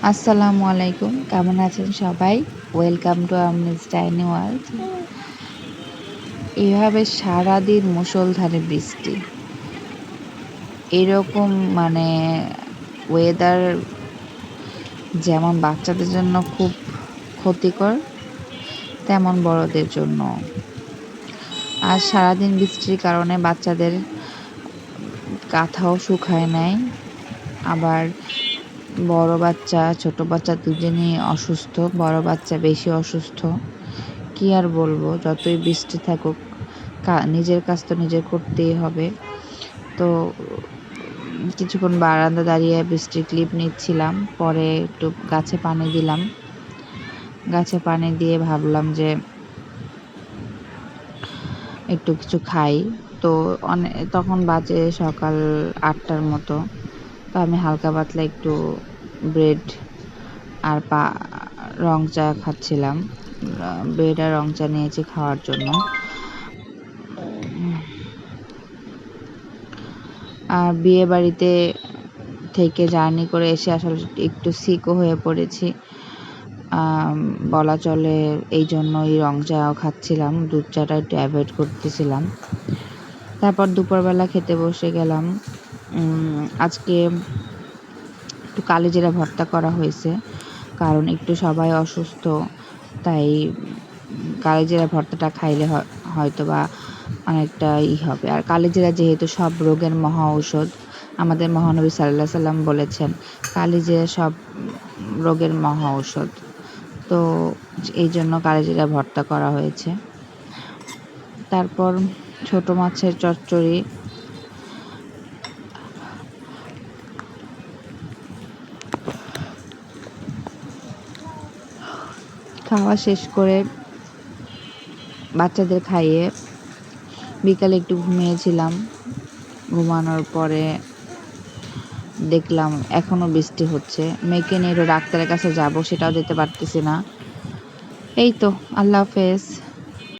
আসসালামু আলাইকুম, কেমন আছেন সবাই? Welcome to Amni's tiny world. এভাবে সারাদিন মুষলধারে বৃষ্টি, এরকম মানে ওয়েদার যেমন বাচ্চাদের জন্য খুব ক্ষতিকর, তেমন বড়দের জন্য। আজ সারাদিন বৃষ্টির কারণে বাচ্চাদের কাঁথাও শুকায় নাই, আবার বড় বাচ্চা ছোট বাচ্চা দুজনেই অসুস্থ। বড় বাচ্চা বেশি অসুস্থ। কি আর বলবো, যতই বৃষ্টি থাকুক নিজের কাজ তো নিজের করতেই হবে। তো কিছুক্ষণ বারান্দা দাঁড়িয়ে বৃষ্টির ক্লিপ নিচ্ছিলাম, পরে একটু গাছে পানি দিলাম। গাছে পানি দিয়ে ভাবলাম যে একটু কিছু খাই। তো তখন বাজে সকাল 8টার মতো। তো আমি হালকা পাতলা একটু ব্রেড আর রং চা খাচ্ছিলাম। ব্রেড আর রং চা নিয়েছি খাওয়ার জন্য। আর বিয়ে বাড়িতে থেকে জার্নি করে এসে আসলে একটু সিকও হয়ে পড়েছি, বলা চলে। এই জন্যই রং চাও খাচ্ছিলাম, দুধ চাটা একটু অ্যাভয়েড করতেছিলাম। তারপর দুপুরবেলা খেতে বসে গেলাম। আজকে একটু কালিজিরা ভর্তা করা হয়েছে, কারণ একটু সবাই অসুস্থ, তাই কালিজিরা ভর্তাটা খাইলে হয়তো বা অনেকটা হবে। আর কালিজিরা যেহেতু সব রোগের মহা ঔষধ, আমাদের মহানবী সাল্লাল্লাহু আলাইহি সাল্লাম বলেছেন কালিজিরা সব রোগের মহা ঔষধ। তো এই জন্য কালিজিরা ভর্তা করা হয়েছে। তারপর ছোট মাছের চচ্চড়ি, খাওয়া শেষ করে বাচ্চাদের খাইয়ে বিকালে একটু ঘুমিয়েছিলাম। ঘুমানোর পরে দেখলাম এখনো বৃষ্টি হচ্ছে। মেয়েকে নিয়ে একটু ডাক্তারের কাছে যাব, সেটাও যেতে পারতেছি না। এই তো, আল্লাহ হাফেজ।